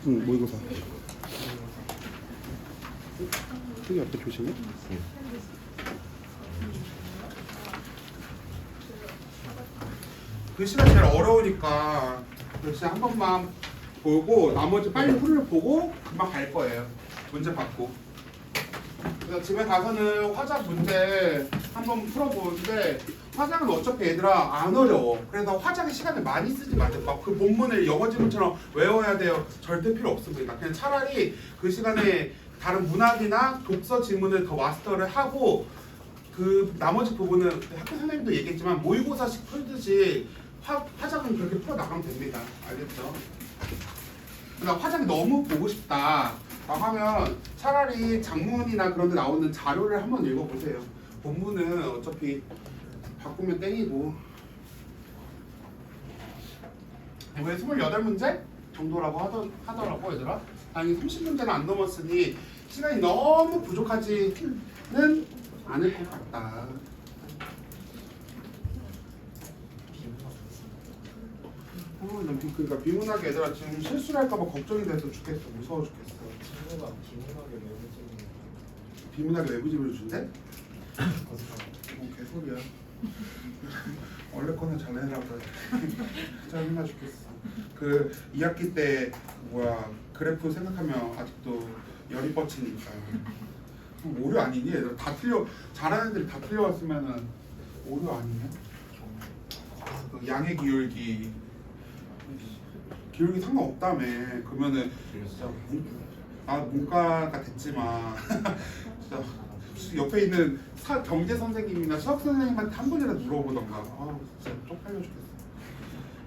응, 모의고사. 여기 앞에 조심해. 글씨가 제일 어려우니까 글씨 한 번만 보고 나머지 빨리 풀을 보고 금방 갈 거예요. 문제 받고. 그래서 집에 가서는 화작 문제 한번 풀어보는데 화작은 어차피 얘들아 안 어려워. 그래서 화작에 시간을 많이 쓰지 마세요. 막 그 본문을 영어 지문처럼 외워야 돼요. 절대 필요 없습니다. 그냥 차라리 그 시간에 다른 문학이나 독서 지문을 더 마스터를 하고 그 나머지 부분은 학교 선생님도 얘기했지만 모의고사식 풀듯이 화작은 그렇게 풀어 나가면 됩니다. 알겠죠? 그러니까 화작이 너무 보고 싶다 하면 차라리 장문이나 그런 데 나오는 자료를 한번 읽어보세요. 본문은 어차피 바꾸면 땡이고. 이번에 28문제 정도라고 하더라고 얘들아. 아니 30문제는 안 넘었으니 시간이 너무 부족하지는 않을 것 같다. 그러니까 비문학이 얘들아 지금 실수를 할까봐 걱정이 돼서 죽겠어. 무서워 죽겠어. 비문학이 외부집을 준대? 개소리야. 원래 거는 잘해라고 짜증나 죽겠어. 그 2학기 때 그래프 생각하면 아직도 열이 뻗치니까. 오류 아니니? 얘들아 다 틀려. 잘하는 애들이 다 틀려왔으면은 오류 아니냐? 그 양의 기울기 상관없다며. 그러면은 진짜 문과가 됐지만 진짜 옆에 있는 경제 선생님이나 수학 선생님한테 한 번이라도 물어보던가. 진짜 쪽팔려 죽겠어.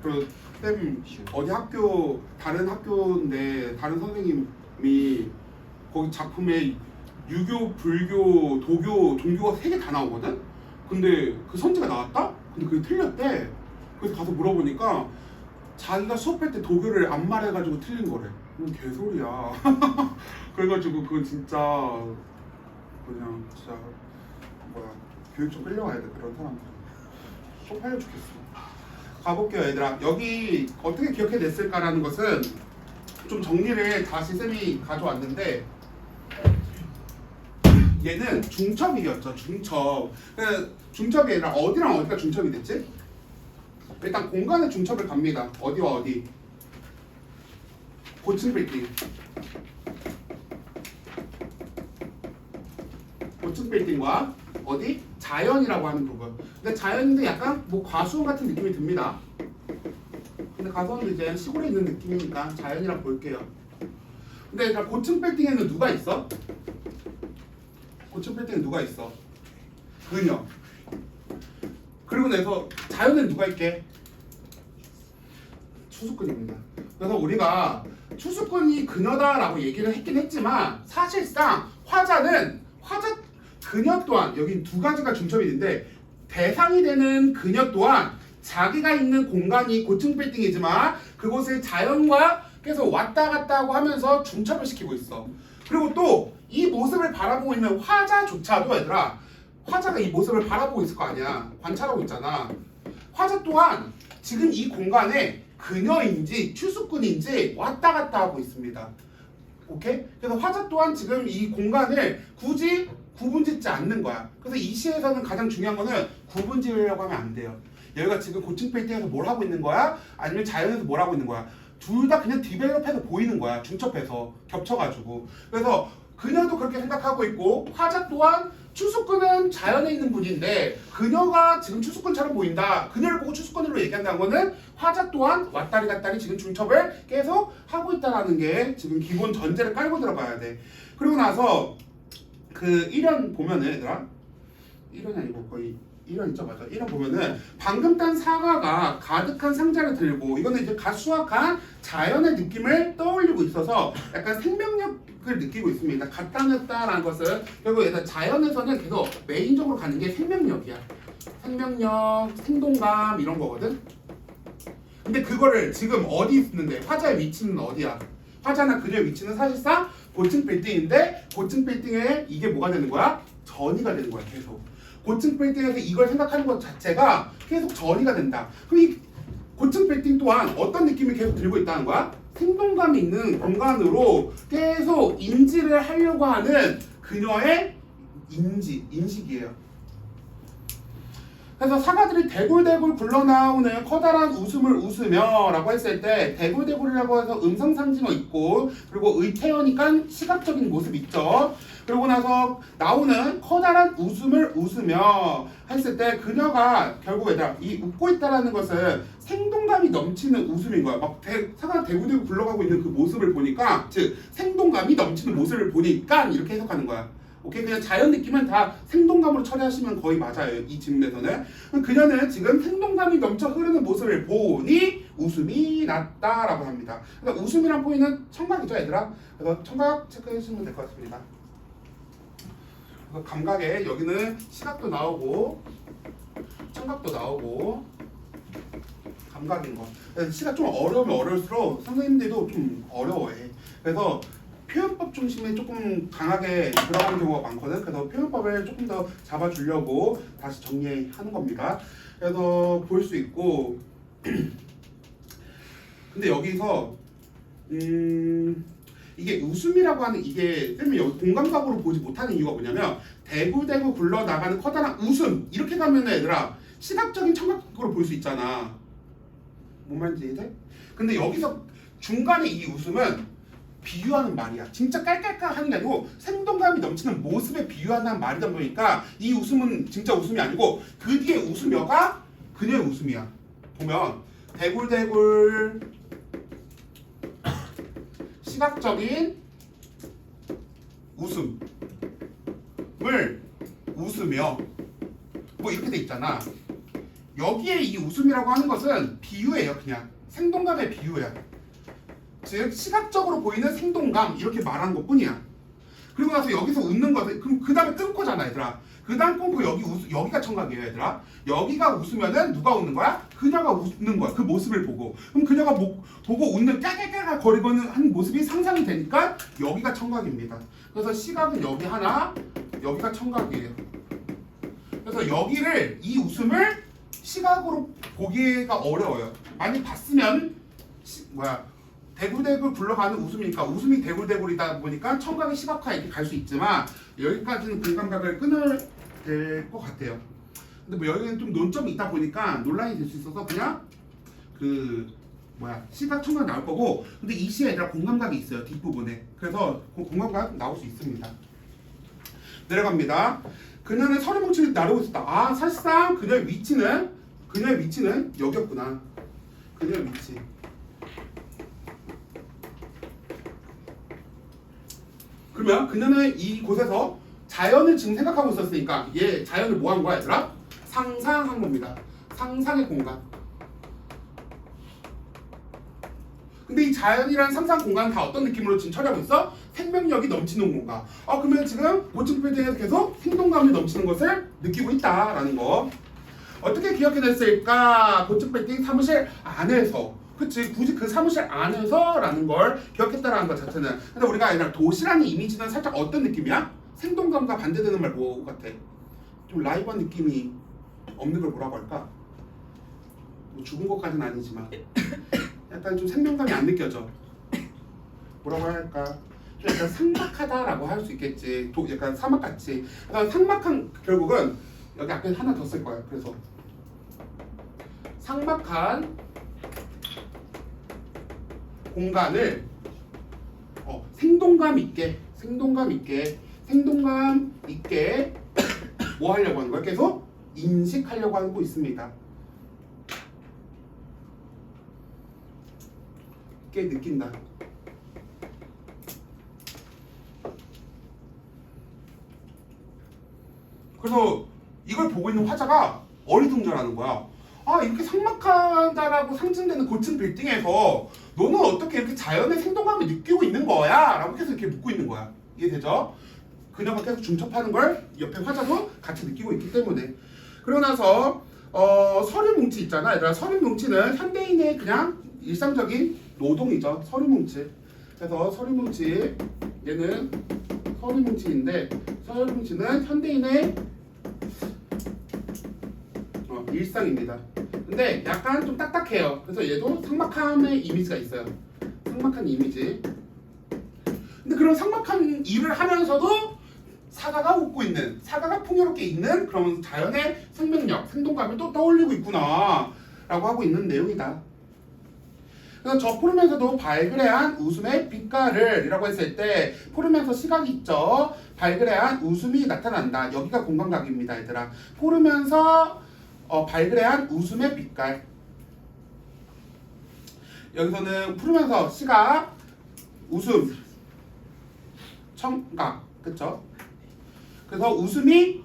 그리고 쌤 어디 학교 다른 학교인데 다른 선생님이 거기 작품에 유교, 불교, 도교, 종교가 3개 다 나오거든? 근데 그 선지가 나왔다? 근데 그게 틀렸대. 그래서 가서 물어보니까 자기가 수업할 때 도교를 안 말해가지고 틀린 거래. 그건 개소리야. 그래가지고 그건 진짜 그냥 진짜 교육 좀 끌려가야 돼. 그런 사람들 쪽팔려 죽겠어. 가볼게요 얘들아. 여기 어떻게 기억해냈을까라는 것은 좀 정리를 다시 쌤이 가져왔는데 얘는 중첩이었죠. 중첩. 중첩이 얘들아 어디랑 어디가 중첩이 됐지? 일단 공간의 중첩을 갑니다. 어디와 어디? 고층 빌딩. 고층 빌딩과 어디? 자연이라고 하는 부분. 근데 자연인데 약간 뭐 과수원 같은 느낌이 듭니다. 근데 과수원도 이제 시골에 있는 느낌이니까 자연이라고 볼게요. 근데 일단 고층 빌딩에는 누가 있어? 고층 빌딩에 누가 있어? 그녀. 그리고 나서 자연은 누가 있게? 추수꾼입니다. 그래서 우리가 추수꾼이 그녀다라고 얘기를 했긴 했지만 사실상 화자 그녀 또한 여기 두 가지가 중첩이 있는데 대상이 되는 그녀 또한 자기가 있는 공간이 고층 빌딩이지만 그곳을 자연과 계속 왔다 갔다 하고 하면서 중첩을 시키고 있어. 그리고 또 이 모습을 바라보고 있는 화자조차도 얘들아 화자가 이 모습을 바라보고 있을 거 아니야. 관찰하고 있잖아. 화자 또한 지금 이 공간에 그녀인지 추수꾼인지 왔다 갔다 하고 있습니다. 오케이? 그래서 화자 또한 지금 이 공간을 굳이 구분짓지 않는 거야. 그래서 이 시에서는 가장 중요한 거는 구분지으려고 하면 안 돼요. 여기가 지금 고층 빌딩에서 뭘 하고 있는 거야? 아니면 자연에서 뭘 하고 있는 거야? 둘 다 그냥 디벨롭해서 보이는 거야. 중첩해서 겹쳐가지고. 그래서 그녀도 그렇게 생각하고 있고 화자 또한 추수꾼은 자연에 있는 분인데 그녀가 지금 추수꾼처럼 보인다. 그녀를 보고 추수꾼으로 얘기한다는 거는 화자 또한 왔다리 갔다리 지금 중첩을 계속 하고 있다는 게 지금 기본 전제를 깔고 들어가야 돼. 그리고 나서 그 1연 보면은 얘들아 1연이 아니고 거의 1연 있죠. 맞아. 1연 보면은 방금 딴 사과가 가득한 상자를 들고 이거는 이제 갓 수확한 자연의 느낌을 떠올리고 있어서 약간 생명력을 느끼고 있습니다. 갓 따냈다라는 것은 결국 얘들 자연에서는 계속 메인적으로 가는 게 생명력이야. 생명력, 생동감 이런 거거든. 근데 그거를 지금 어디 있는데 화자의 위치는 어디야? 화자나 그녀의 위치는 사실상 고층 빌딩인데 고층 빌딩에 이게 뭐가 되는 거야? 전이가 되는 거야. 계속 고층 빌딩에서 이걸 생각하는 것 자체가 계속 전이가 된다. 그럼 이 고층 빌딩 또한 어떤 느낌을 계속 들고 있다는 거야? 생동감이 있는 공간으로 계속 인지를 하려고 하는 그녀의 인식이에요. 그래서 사과들이 대굴대굴 굴러나오는 커다란 웃음을 웃으며 라고 했을 때 대굴대굴이라고 해서 음성상징어 있고 그리고 의태어니까 시각적인 모습 있죠. 그러고 나서 나오는 커다란 웃음을 웃으며 했을 때 그녀가 결국 얘들아 이 웃고 있다라는 것은 생동감이 넘치는 웃음인 거야. 막 사과가 대굴대굴 굴러가고 있는 그 모습을 보니까 즉 생동감이 넘치는 모습을 보니까 이렇게 해석하는 거야. 오케이, 그냥 자연 느낌은 다 생동감으로 처리하시면 거의 맞아요. 이 질문에서는 그녀는 지금 생동감이 넘쳐 흐르는 모습을 보니 웃음이 났다라고 합니다. 그러니까 웃음이란 포인트는 청각이죠, 얘들아. 그래서 청각 체크해 주시면 될 것 같습니다. 그래서 감각에 여기는 시각도 나오고 청각도 나오고 감각인 거. 시각 좀 어려우면 어려울수록 선생님들도 좀 어려워해. 그래서 표현법 중심에 조금 강하게 들어가는 경우가 많거든. 그래서 표현법을 조금 더 잡아주려고 다시 정리하는 겁니다. 그래서 볼 수 있고 근데 여기서 이게 웃음이라고 하는 이게 쌤이 여기 공감각으로 보지 못하는 이유가 뭐냐면 대굴대굴 굴러나가는 커다란 웃음 이렇게 가면 얘들아 시각적인 청각적으로 볼 수 있잖아. 뭔 말인지 이해돼? 근데 여기서 중간에 이 웃음은 비유하는 말이야. 진짜 깔깔깔 하는 게 아니고 생동감이 넘치는 모습에 비유하는 말이다 보니까 이 웃음은 진짜 웃음이 아니고 그 뒤에 웃으며가 그녀의 웃음이야. 보면 대굴대굴 시각적인 웃음을 웃으며 뭐 이렇게 돼 있잖아. 여기에 이 웃음이라고 하는 것은 비유예요. 그냥 생동감의 비유야. 즉 시각적으로 보이는 생동감 이렇게 말하는 것뿐이야. 그리고 나서 여기서 웃는 것은 그럼 그 다음에 끊고잖아 얘들아. 그 다음 끊고 여기가 청각이에요 얘들아. 여기가 웃으면은 누가 웃는 거야? 그녀가 웃는 거야. 그 모습을 보고. 그럼 그녀가 보고 웃는 깨깨깨가 거리고는 한 모습이 상상이 되니까 여기가 청각입니다. 그래서 시각은 여기 하나, 여기가 청각이에요. 그래서 여기를 이 웃음을 시각으로 보기가 어려워요. 많이 봤으면 대굴대굴 굴러가는 웃음이니까 웃음이 대굴대굴이다 보니까 청각의 시각화 이렇게 갈 수 있지만 여기까지는 공감각을 끊어야 될 것 같아요. 근데 뭐 여기는 좀 논점이 있다 보니까 논란이 될 수 있어서 그냥 시각 청각 나올 거고 근데 이 시에 얘들아 공감각이 있어요 뒷부분에. 그래서 공감각 나올 수 있습니다. 내려갑니다. 그녀는 서리 뭉치를 나르고 있었다. 아 사실상 그녀의 위치는 여기였구나. 그녀의 위치. 그러면 그녀는 이곳에서 자연을 지금 생각하고 있었으니까 얘 자연을 뭐 한 거야 얘들아? 상상한 겁니다. 상상의 공간. 근데 이 자연이라는 상상 공간은 다 어떤 느낌으로 지금 처리하고 있어? 생명력이 넘치는 공간. 그러면 지금 고층 빌딩에서 계속 생동감이 넘치는 것을 느끼고 있다라는 거. 어떻게 기억해냈을까? 고층 빌딩 사무실 안에서. 그치, 굳이 그 사무실 안에서라는 걸 기억했다라는 것 자체는. 근데 우리가 아니라 도시라는 이미지는 살짝 어떤 느낌이야? 생동감과 반대되는 말 뭐 같아? 좀 라이브한 느낌이 없는 걸 뭐라고 할까? 뭐 죽은 것까지는 아니지만 약간 좀 생명감이 안 느껴져. 뭐라고 할까? 좀 약간 삭막하다라고 할 수 있겠지. 약간 사막같이. 약간 삭막한 결국은 여기 앞에 하나 더 쓸 거야. 그래서 삭막한 공간을 생동감 있게 뭐 하려고 하는 거야? 계속 인식하려고 하고 있습니다. 꽤 느낀다. 그래서 이걸 보고 있는 화자가 어리둥절하는 거야. 이렇게 삭막하다라고 상징되는 고층 빌딩에서 너는 어떻게 이렇게 자연의 생동감을 느끼고 있는 거야? 라고 계속 이렇게 묻고 있는 거야. 이해되죠? 그녀가 계속 중첩하는 걸 옆에 화자도 같이 느끼고 있기 때문에. 그러고 나서 서류뭉치 있잖아. 얘들아, 서류뭉치는 현대인의 그냥 일상적인 노동이죠. 서류뭉치. 그래서 서류뭉치 얘는 서류뭉치인데 서류뭉치는 현대인의 일상입니다. 근데 약간 좀 딱딱해요. 그래서 얘도 삭막함의 이미지가 있어요. 삭막한 이미지. 근데 그런 삭막한 일을 하면서도 사과가 웃고 있는, 사과가 풍요롭게 있는 그런 자연의 생명력, 생동감을 또 떠올리고 있구나 라고 하고 있는 내용이다. 그래서 저 푸르면서도 발그레한 웃음의 빛깔을 이라고 했을 때 푸르면서 시각이 있죠. 발그레한 웃음이 나타난다. 여기가 공감각입니다, 얘들아. 푸르면서 발그레한 웃음의 빛깔. 여기서는 푸르면서 시각, 웃음, 청각, 그쵸? 그래서 웃음이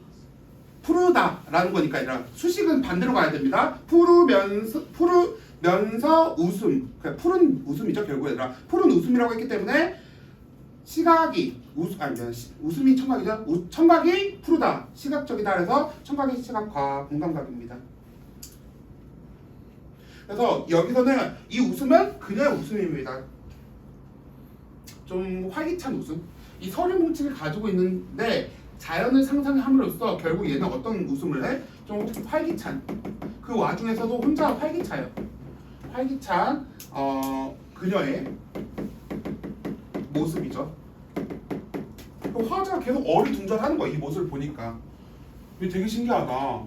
푸르다라는 거니까 얘들아. 수식은 반대로 가야 됩니다. 푸르면서 웃음, 그러니까 푸른 웃음이죠 결국 얘들아. 푸른 웃음이라고 했기 때문에 시각이 웃음이 청각이죠. 청각이 푸르다, 시각적이다. 그래서 청각이 시각과 공감각입니다. 그래서 여기서는 이 웃음은 그녀의 웃음입니다. 좀 활기찬 웃음. 이 서류 뭉치를 가지고 있는데 자연을 상상함으로써 결국 얘는 어떤 웃음을 해? 좀 활기찬. 그 와중에서도 혼자 활기차요. 활기찬 그녀의 모습이죠. 화자가 계속 어리둥절하는 거야. 이 모습을 보니까. 이게 되게 신기하다.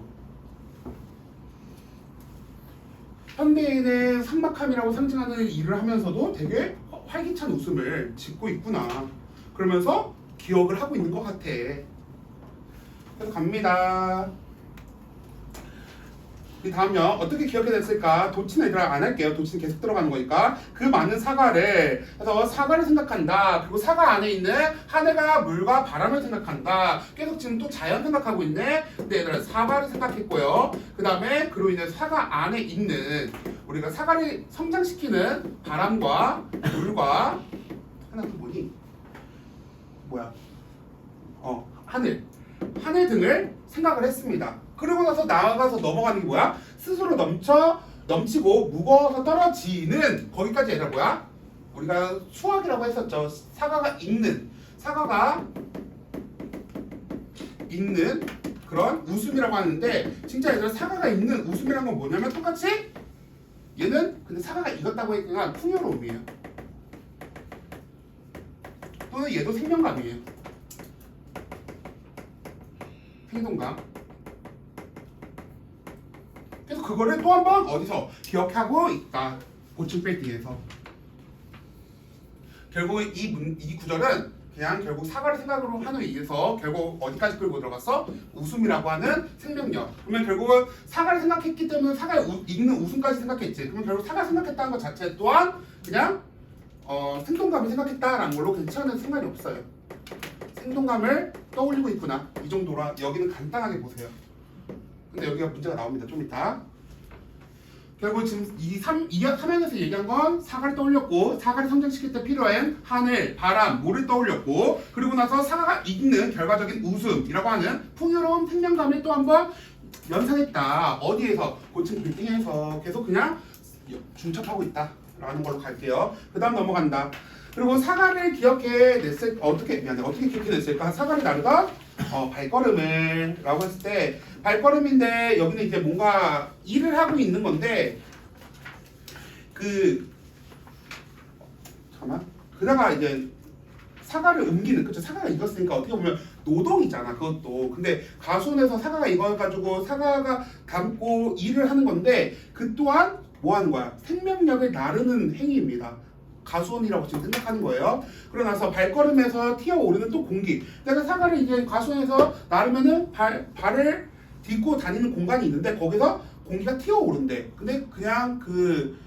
현대인의 삭막함이라고 상징하는 일을 하면서도 되게 활기찬 웃음을 짓고 있구나. 그러면서 기억을 하고 있는 것 같아. 그래서 갑니다. 이 다음요. 어떻게 기억해냈을까? 도치는 얘들아 안 할게요. 도치는 계속 들어가는 거니까. 그 많은 사과를 해서 사과를 생각한다. 그리고 사과 안에 있는 하늘과 물과 바람을 생각한다. 계속 지금 또 자연 생각하고 있네. 근데 얘들아 사과를 생각했고요. 그 다음에 그로 인해 사과 안에 있는 우리가 사과를 성장시키는 바람과 물과 하나 또 뭐니? 뭐야? 하늘 등을 생각을 했습니다. 그러고 나서 나아가서 넘어가는 게 뭐야? 스스로 넘치고 무거워서 떨어지는 거기까지 얘들아 뭐야? 우리가 수학이라고 했었죠. 사과가 있는 그런 웃음이라고 하는데 진짜 얘들아 사과가 있는 웃음이란 건 뭐냐면 똑같이 얘는 근데 사과가 익었다고 했으니까 풍요로움이에요. 또는 얘도 생명감이에요. 행동감. 그래서 그거를 또 한 번 어디서 기억하고 있다. 고침빼 뒤에서. 결국 이 구절은 그냥 결국 사과를 생각으로 하는 위해서 결국 어디까지 끌고 들어갔어? 웃음이라고 하는 생명력. 그러면 결국은 사과를 생각했기 때문에 사과에 익는 웃음까지 생각했지. 그러면 결국 사과 생각했다는 것 자체 또한 그냥 생동감을 생각했다라는 걸로 괜찮은 생각이 없어요. 생동감을 떠올리고 있구나. 이 정도라 여기는 간단하게 보세요. 근데 여기가 문제가 나옵니다. 좀 이따. 결국 지금 이 화면에서 얘기한 건 사과를 떠올렸고 사과를 성장시킬 때 필요한 하늘, 바람, 물을 떠올렸고 그리고 나서 사과가 익는 결과적인 웃음이라고 하는 풍요로운 생명감을 또 한번 연상했다. 어디에서? 고층 빌딩에서 계속 그냥 중첩하고 있다 라는 걸로 갈게요. 그 다음 넘어간다. 그리고 사과를 어떻게 기억해냈을까? 사과를 나르던 발걸음을 라고 했을 때 발걸음인데 여기는 이제 뭔가 일을 하고 있는 건데 그다가 이제 사과를 옮기는 그쵸? 사과가 익었으니까 어떻게 보면 노동이잖아 그것도. 근데 가수원에서 사과가 익어가지고 사과가 담고 일을 하는 건데 그 또한 뭐 하는 거야? 생명력을 나르는 행위입니다. 가수원이라고 지금 생각하는 거예요. 그러고 나서 발걸음에서 튀어오르는 또 공기. 내가 사과를 이제 가수원에서 나르면은 발을 딛고 다니는 공간이 있는데 거기서 공기가 튀어오른대. 근데 그냥 그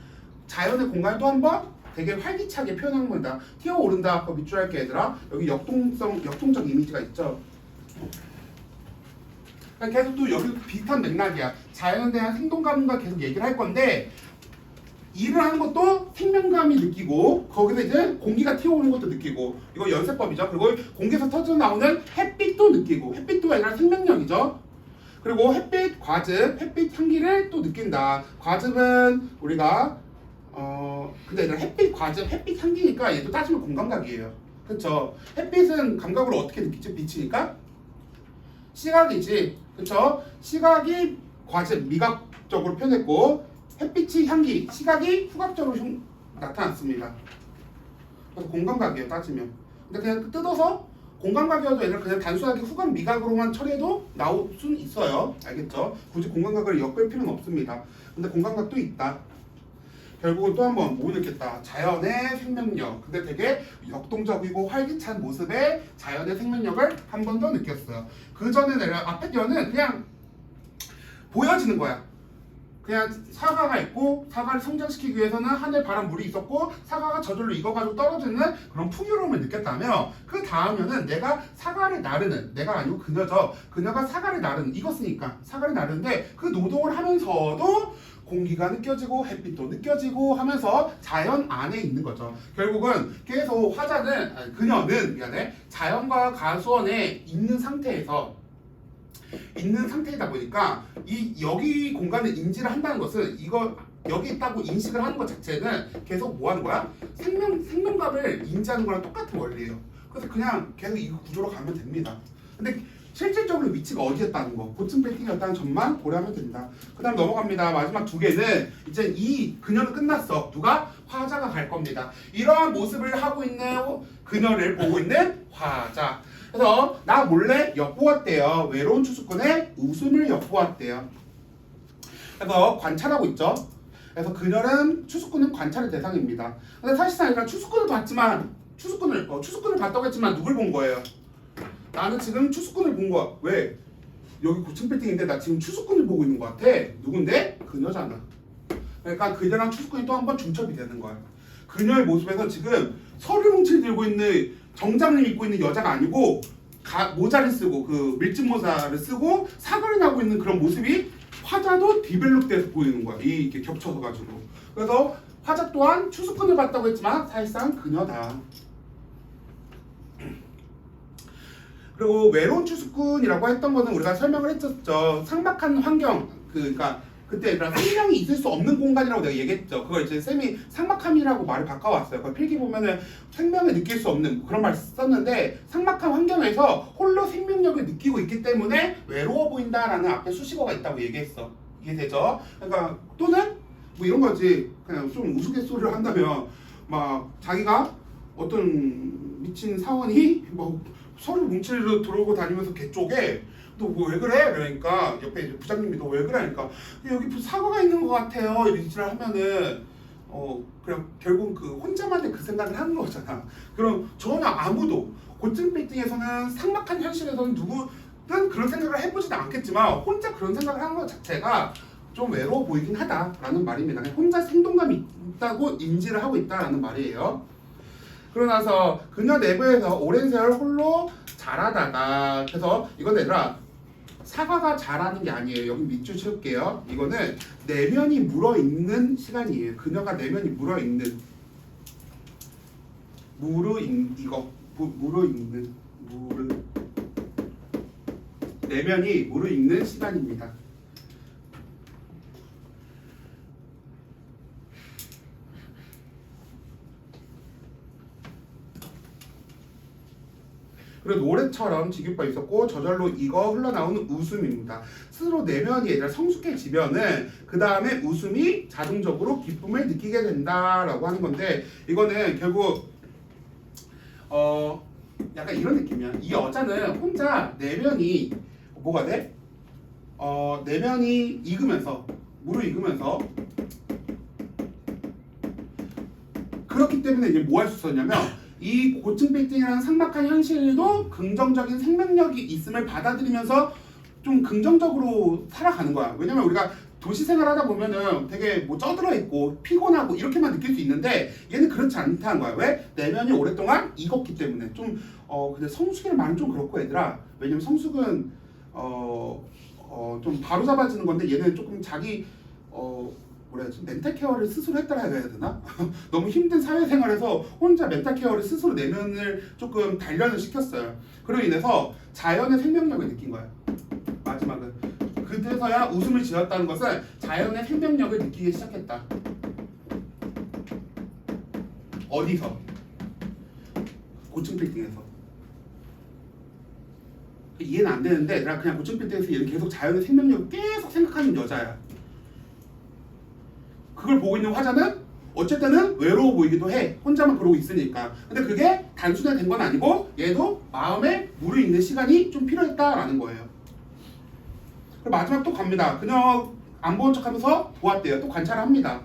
자연의 공간을 또 한 번 되게 활기차게 표현한 겁니다. 튀어오른다. 아까 밑줄 할게 얘들아. 여기 역동적 이미지가 있죠. 계속 또 여기 비슷한 맥락이야. 자연에 대한 생동감과 계속 얘기를 할 건데 일을 하는 것도 생명감이 느끼고 거기서 이제 공기가 튀어오는 것도 느끼고 이거 연세법이죠. 그리고 공기에서 터져 나오는 햇빛도 느끼고 햇빛도 아니라 생명력이죠. 그리고 햇빛 과즙, 햇빛 향기를 또 느낀다. 과즙은 우리가 근데 얘들아 햇빛 과즙, 햇빛 향기니까 얘도 따지면 공감각이에요. 그렇죠? 햇빛은 감각으로 어떻게 느끼지? 빛이니까 시각이지. 그렇죠? 시각이 과즙, 미각 후각적으로 표현했고 햇빛이 향기, 시각이 후각적으로 나타났습니다. 그래서 공감각이에요 따지면. 근데 그냥 뜯어서 공감각이어도 얘를 그냥 단순하게 후각 미각으로만 처리해도 나올 수는 있어요. 알겠죠? 굳이 공감각을 엮을 필요는 없습니다. 근데 공감각도 있다. 결국은 또 한번 뭐 느꼈다. 자연의 생명력. 근데 되게 역동적이고 활기찬 모습의 자연의 생명력을 한 번 더 느꼈어요. 그 전에 내가 앞에 띄어는 그냥 보여지는 거야. 그냥 사과가 있고 사과를 성장시키기 위해서는 하늘 바람 물이 있었고 사과가 저절로 익어가지고 떨어지는 그런 풍요로움을 느꼈다며 그 다음에는 내가 사과를 나르는 내가 아니고 그녀죠. 그녀가 사과를 나르는 익었으니까 사과를 나르는데 그 노동을 하면서도 공기가 느껴지고 햇빛도 느껴지고 하면서 자연 안에 있는 거죠. 결국은 계속 그녀는 자연과 가수원에 있는 상태이다 보니까 여기 공간을 인지를 한다는 것은 이거 여기 있다고 인식을 하는 것 자체는 계속 뭐 하는 거야? 생명감을 인지하는 거랑 똑같은 원리예요. 그래서 그냥 계속 이 구조로 가면 됩니다. 근데 실질적으로 위치가 어디였다는 거, 고층 빌딩이었다는 점만 고려하면 된다. 그 다음 넘어갑니다. 마지막 두 개는 이제 그녀는 끝났어. 누가? 화자가 갈 겁니다. 이러한 모습을 하고 있는 그녀를 보고 있는 화자. 그래서 나 몰래 엿보았대요. 외로운 추수꾼의 웃음을 엿보았대요. 그래서 관찰하고 있죠. 그래서 그녀는 추수꾼은 관찰의 대상입니다. 근데 사실상 얘가 추수꾼을 봤다고 했지만 누굴 본 거예요? 나는 지금 추수꾼을 본 거야. 왜? 여기 고층 빌딩인데 나 지금 추수꾼을 보고 있는 것 같아. 누군데? 그녀잖아. 그러니까 그녀랑 추수꾼이 또 한 번 중첩이 되는 거야. 그녀의 모습에서 지금 서류 뭉치를 들고 있는 정장을 입고 있는 여자가 아니고 모자를 쓰고 그 밀짚 모자를 쓰고 사과를 나고 있는 그런 모습이 화자도 디벨롭돼서 보이는 거야. 이게 겹쳐서 가지고. 그래서 화자 또한 추수꾼을 봤다고 했지만 사실상 그녀다. 그리고 외로운 추수꾼이라고 했던 거는 우리가 설명을 했었죠. 삭막한 환경, 그러니까 그때 생명이 있을 수 없는 공간이라고 내가 얘기했죠. 그걸 이제 쌤이 삭막함이라고 말을 바꿔왔어요. 그 필기 보면은 생명을 느낄 수 없는 그런 말 썼는데 삭막한 환경에서 홀로 생명력을 느끼고 있기 때문에 외로워 보인다라는 앞에 수식어가 있다고 얘기했어. 이해되죠? 그러니까 또는 뭐 이런 거지. 그냥 좀 우스갯소리를 한다면 막 자기가 어떤 미친 사원이 뭐 서류 뭉치로 들어오고 다니면서 걔 쪽에 너 뭐 왜 그래? 그러니까 옆에 이제 부장님이 너 왜 그래? 그러니까 여기 사과가 있는 것 같아요. 이런 짓을 하면은 그냥 결국 그 혼자만의 그 생각을 하는 거잖아. 그럼 전혀 아무도 고층 빌딩에서는 삭막한 현실에서는 누구든 그런 생각을 해보지도 않겠지만 혼자 그런 생각을 하는 것 자체가 좀 외로워 보이긴 하다라는 말입니다. 혼자 생동감이 있다고 인지를 하고 있다라는 말이에요. 그러고 나서 그녀 내부에서 오랜 세월 홀로 자라다가 그래서 이건 얘들아 사과가 자라는 게 아니에요. 여기 밑줄 칠게요. 이거는 내면이 물어있는 시간이에요. 그녀가 내면이 물어있는 내면이 무르익는 시간입니다. 그리고 노래처럼 직유가 있었고 저절로 익어 흘러나오는 웃음입니다. 스스로 내면이 얘들 성숙해지면은 그 다음에 웃음이 자동적으로 기쁨을 느끼게 된다라고 하는 건데 이거는 결국 약간 이런 느낌이야. 이 여자는 혼자 내면이 뭐가 돼? 내면이 익으면서 무르익으면서 그렇기 때문에 이제 뭐 할 수 있었냐면 이 고층 빌딩이라는 삭막한 현실도 긍정적인 생명력이 있음을 받아들이면서 좀 긍정적으로 살아가는 거야. 왜냐면 우리가 도시 생활하다 보면은 되게 뭐 쩌들어 있고 피곤하고 이렇게만 느낄 수 있는데 얘는 그렇지 않다는 거야. 왜? 내면이 오랫동안 익었기 때문에. 좀 근데 성숙이라는 말은 좀 그렇고 얘들아. 왜냐면 성숙은 좀 바로 잡아지는 건데 얘는 조금 자기 뭐라 해야지? 멘탈 케어를 스스로 했다라 해야 되나? 너무 힘든 사회생활에서 혼자 멘탈 케어를 스스로 내면을 조금 단련을 시켰어요. 그로 인해서 자연의 생명력을 느낀 거야. 마지막은 그때서야 웃음을 지었다는 것은 자연의 생명력을 느끼기 시작했다. 어디서? 고층 빌딩에서. 이해는 안 되는데 내가 그냥 고층 빌딩에서 얘는 계속 자연의 생명력을 계속 생각하는 여자야. 그걸 보고 있는 화자는 어쨌든은 외로워 보이기도 해. 혼자만 그러고 있으니까. 근데 그게 단순히 된 건 아니고 얘도 마음에 무르익는 시간이 좀 필요했다라는 거예요. 그리고 마지막 또 갑니다. 그녀 안 보는 척하면서 보았대요. 또 관찰을 합니다.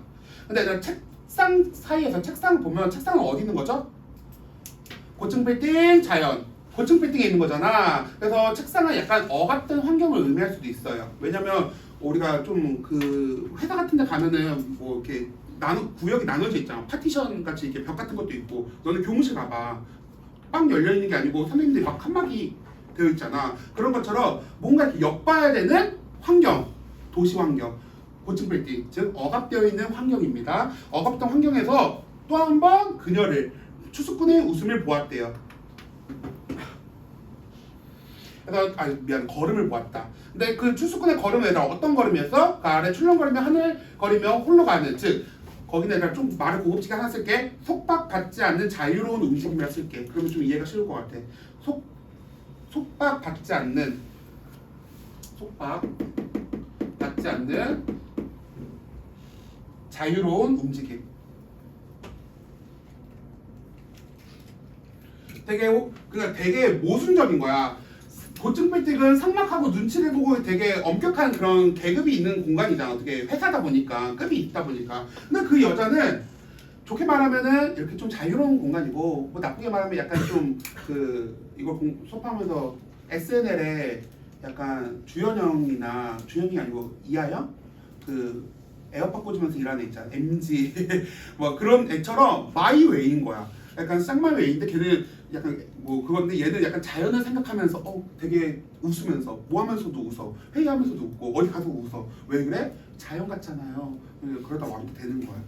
근데 이제 책상 사이에서 책상을 보면 책상은 어디 있는 거죠? 고층 빌딩, 자연. 고층 빌딩에 있는 거잖아. 그래서 책상은 약간 억압된 환경을 의미할 수도 있어요. 왜냐면 우리가 좀 그 회사 같은 데 가면은 뭐 이렇게 구역이 나눠져 있잖아. 파티션 같이 이렇게 벽 같은 것도 있고. 너네 교무실 가봐. 빵 열려 있는 게 아니고 선생님들이 막 칸막이 되어 있잖아. 그런 것처럼 뭔가 이렇게 엿봐야 되는 환경, 도시 환경, 고층 빌딩, 즉 억압되어 있는 환경입니다. 억압된 환경에서 또 한 번 그녀를 추수꾼의 웃음을 보았대요. 그래서 걸음을 보았다. 근데 그 추수꾼의 걸음은 얘들아 어떤 걸음이었어? 그 아래 출렁거리며 하늘 거리며 홀로 가는, 즉 거기는 얘들아 좀 말을 고급지게 하나 쓸게. 속박받지 않는 자유로운 움직임이라 쓸게. 그러면 좀 이해가 쉬울 것 같아. 속박받지 않는 자유로운 움직임. 되게 모순적인 거야. 고층 빌딩은 상막하고 눈치를 보고 되게 엄격한 그런 계급이 있는 공간이잖아. 어떻게 회사다 보니까 급이 있다 보니까. 근데 그 여자는 좋게 말하면은 이렇게 좀 자유로운 공간이고, 뭐 나쁘게 말하면 약간 좀 이걸 수업하면서 SNL에 약간 주현이 아니고 이하영 그 에어팟 꽂으면서 일하는 애 있잖아. MG 뭐 그런 애처럼 마이웨이인 거야. 약간 쌍마이웨이인데 걔는 약간 뭐 그건데 얘는 약간 자연을 생각하면서 되게 웃으면서 뭐 하면서도 웃어. 회의하면서도 웃고 어디 가서 웃어. 왜 그래? 자연 같잖아요. 그러다 왕도 되는 거야.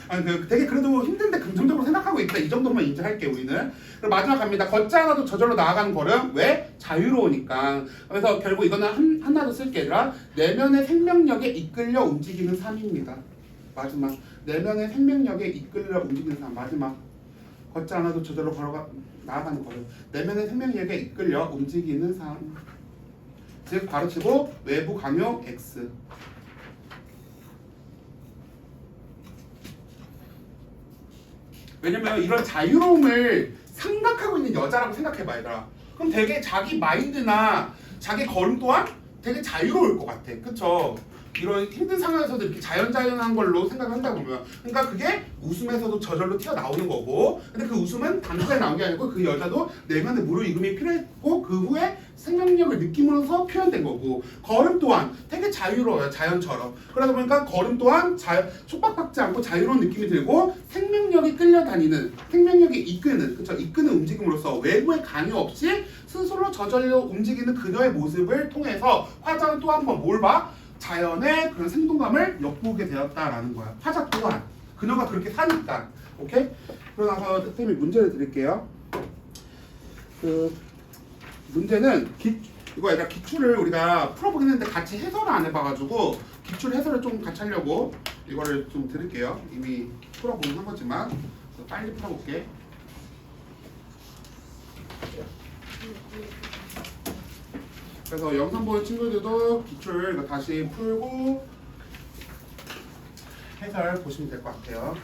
아니, 되게 그래도 힘든데 긍정적으로 생각하고 있다. 이 정도만 인정할게 우리는. 그리고 마지막 갑니다. 걷지 않아도 저절로 나아가는 걸음. 왜? 자유로우니까. 그래서 결국 이거는 하나 더 쓸게. 얘들아. 내면의 생명력에 이끌려 움직이는 삶입니다. 마지막. 내면의 생명력에 이끌려 움직이는 삶. 마지막. 걷지 않아도 저절로 나아가는 걸음. 내면의 생명력에 이끌려 움직이는 삶. 즉 가로치고 외부 강요 X. 왜냐면 이런 자유로움을 생각하고 있는 여자라고 생각해봐 얘들아. 그럼 되게 자기 마인드나 자기 걸음 또한 되게 자유로울 것 같아. 그쵸? 이런 힘든 상황에서도 이렇게 자연한 걸로 생각한다 보면, 그러니까 그게 웃음에서도 저절로 튀어나오는 거고, 근데 그 웃음은 단순하게 나온 게 아니고 그 여자도 내면에 무르익음이 필요했고 그 후에 생명력을 느끼면서 표현된 거고, 걸음 또한 되게 자유로워요. 자연처럼. 그러다 보니까 걸음 또한 속박받지 않고 자유로운 느낌이 들고 생명력이 끌려다니는, 생명력이 이끄는, 그쵸? 이끄는 움직임으로써 외부의 강요 없이 스스로 저절로 움직이는 그녀의 모습을 통해서 화자는 또 한 번 뭘 봐? 자연의 그런 생동감을 엿보게 되었다라는 거야. 화자 또한 그녀가 그렇게 사니까. 오케이? 그러고 나서 선생님이 문제를 드릴게요. 그 문제는 이거 얘가 기출을 우리가 풀어보긴 했는데 같이 해설을 안 해봐가지고 기출 해설을 좀 같이 하려고 이거를 좀 드릴게요. 이미 풀어보긴 한 거지만 빨리 풀어볼게. 그래서 영상 보는 친구들도 기출 이거 다시 풀고 해설 보시면 될 것 같아요.